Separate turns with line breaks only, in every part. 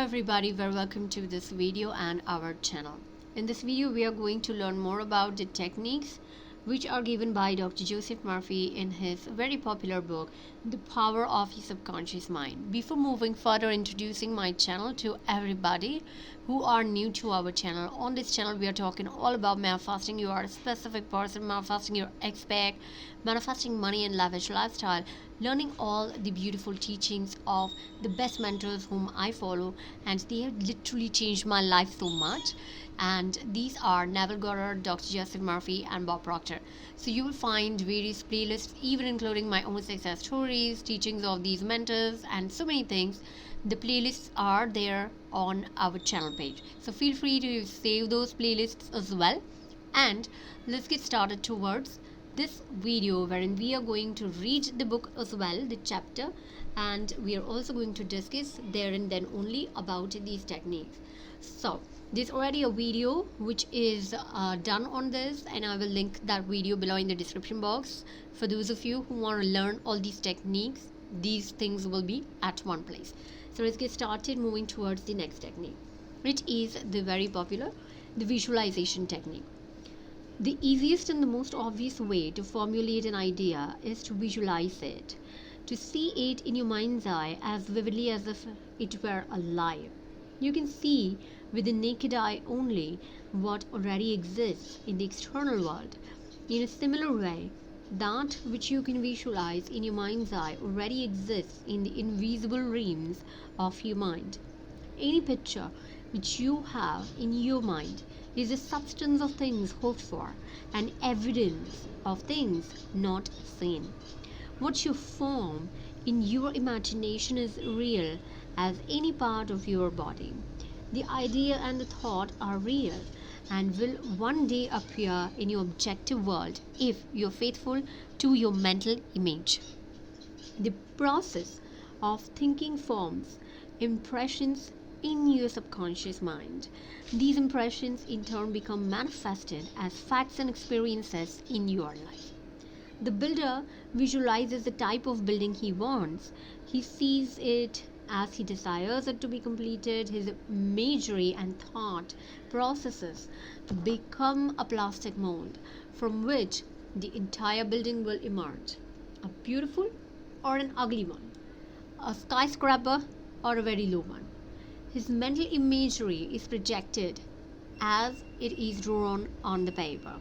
everybody, very welcome to this video and our channel. In this video we are going to learn more about the techniques which are given by Dr. Joseph Murphy in his very popular book, The Power of Your Subconscious Mind. Before moving further, introducing my channel to everybody who are new to our channel. On this channel we are talking all about manifesting your specific person, manifesting your expect, manifesting money and lavish lifestyle, learning all the beautiful teachings of the best mentors whom I follow, and they have literally changed my life so much. And these are Neville Goddard, Dr. Joseph Murphy and Bob Proctor. So you will find various playlists, even including my own success stories, teachings of these mentors, and so many things. The playlists are there on our channel page, so feel free to save those playlists as well. And let's get started towards this video, wherein we are going to read the book as well, the chapter, and we are also going to discuss there and then only about these techniques. So there's already a video which is done on this, and I will link that video below in the description box. For those of you who want to learn all these techniques, these things will be at one place. So let's get started moving towards the next technique, which is the very popular, the visualization technique. The easiest and the most obvious way to formulate an idea is to visualize it, to see it in your mind's eye as vividly as if it were alive. You can see with the naked eye only what already exists in the external world. In a similar way, that which you can visualize in your mind's eye already exists in the invisible realms of your mind. Any picture which you have in your mind is the substance of things hoped for and evidence of things not seen. What you form in your imagination is real as any part of your body. The idea and the thought are real and will one day appear in your objective world if you're faithful to your mental image. The process of thinking forms impressions in your subconscious mind. These impressions in turn become manifested as facts and experiences in your life. The builder visualizes the type of building he wants. He sees it as he desires it to be completed. His imagery and thought processes become a plastic mold from which the entire building will emerge. A beautiful or an ugly one, a skyscraper or a very low one. His mental imagery is projected as it is drawn on the paper.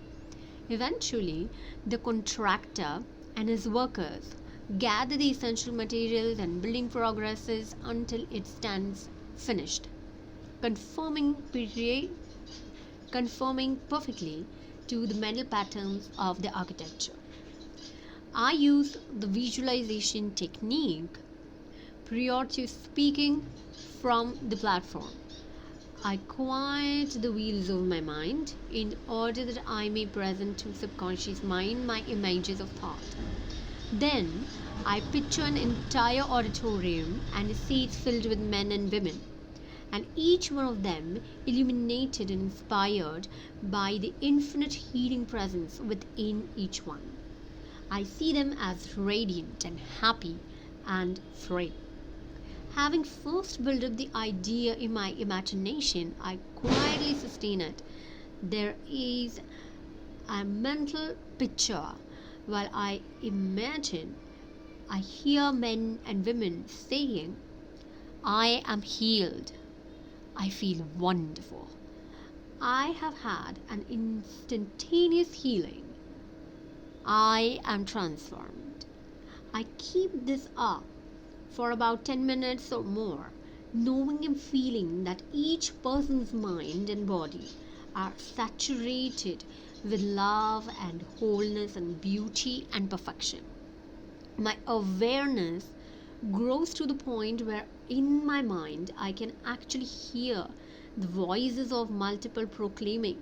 Eventually, the contractor and his workers gather the essential materials and building progresses until it stands finished, conforming perfectly to the mental patterns of the architecture. I use the visualization technique prior to speaking from the platform. I quiet the wheels of my mind in order that I may present to subconscious mind my images of thought. Then I picture an entire auditorium and seats filled with men and women, and each one of them illuminated and inspired by the infinite healing presence within each one. I see them as radiant and happy and free. Having first built up the idea in my imagination, I quietly sustain it. There is a mental picture. While I imagine, I hear men and women saying, "I am healed. I feel wonderful. I have had an instantaneous healing. I am transformed." I keep this up for about 10 minutes or more, knowing and feeling that each person's mind and body are saturated with love and wholeness and beauty and perfection. My awareness grows to the point where in my mind I can actually hear the voices of multiple proclaiming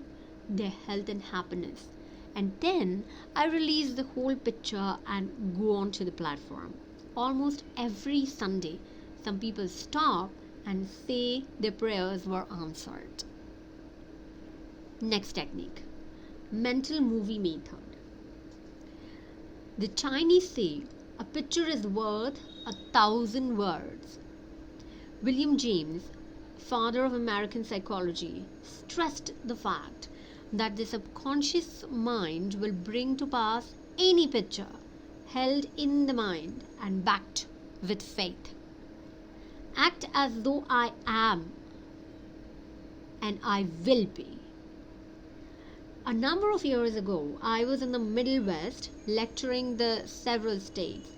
their health and happiness. And then I release the whole picture and go on to the platform. Almost every Sunday, some people stop and say their prayers were answered. Next technique, mental movie method. The Chinese say a picture is worth 1,000 words. William James father of American psychology, stressed the fact that the subconscious mind will bring to pass any picture held in the mind and backed with faith. Act as though I am and I will be. A number of years ago, I was in the Middle West lecturing the several states,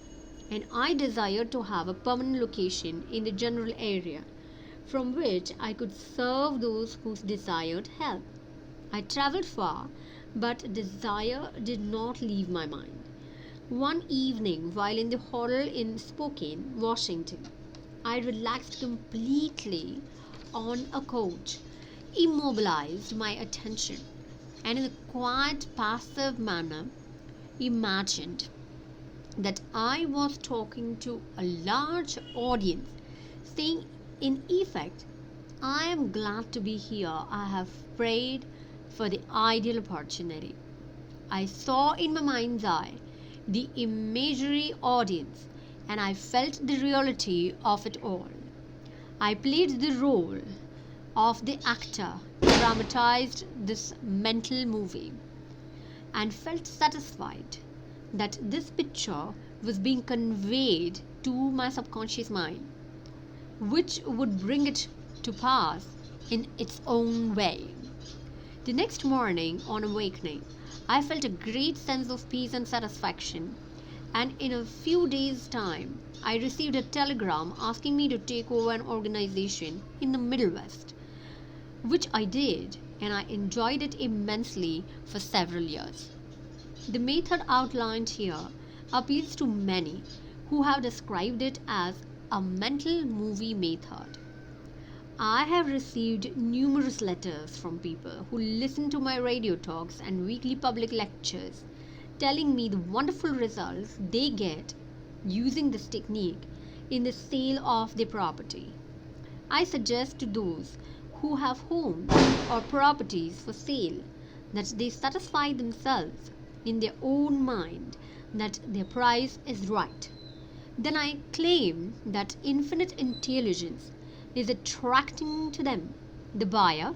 and I desired to have a permanent location in the general area from which I could serve those who desired help. I traveled far, but desire did not leave my mind. One evening, while in the hotel in Spokane, Washington, I relaxed completely on a couch, immobilized my attention, and in a quiet, passive manner imagined that I was talking to a large audience, saying in effect, I am glad to be here. I have prayed for the ideal opportunity. I saw in my mind's eye the imaginary audience, and I felt the reality of it all. I played the role of the actor, dramatized this mental movie, and felt satisfied that this picture was being conveyed to my subconscious mind, which would bring it to pass in its own way. The next morning, on awakening, I felt a great sense of peace and satisfaction, and in a few days' time, I received a telegram asking me to take over an organization in the Middle West, which I did, and I enjoyed it immensely for several years. The method outlined here appeals to many who have described it as a mental movie method. I have received numerous letters from people who listen to my radio talks and weekly public lectures telling me the wonderful results they get using this technique in the sale of their property. I suggest to those who have homes or properties for sale that they satisfy themselves in their own mind that their price is right. Then I claim that infinite intelligence is attracting to them the buyer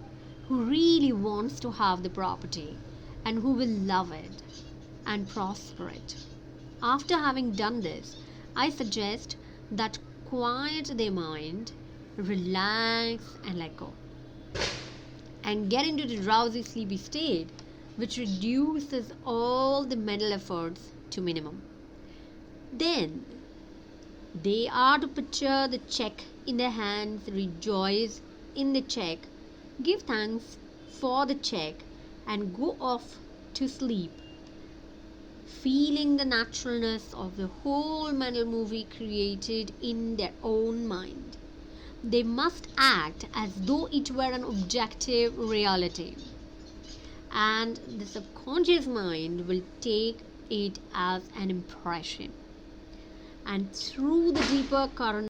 who really wants to have the property and who will love it and prosper it. After having done this, I suggest that quiet their mind, relax and let go, and get into the drowsy sleepy state, which reduces all the mental efforts to minimum. Then they are to picture the check in their hands, rejoice in the check, give thanks for the check, and go off to sleep, feeling the naturalness of the whole mental movie created in their own mind. They must act as though it were an objective reality, and the subconscious mind will take it as an impression, and through the deeper current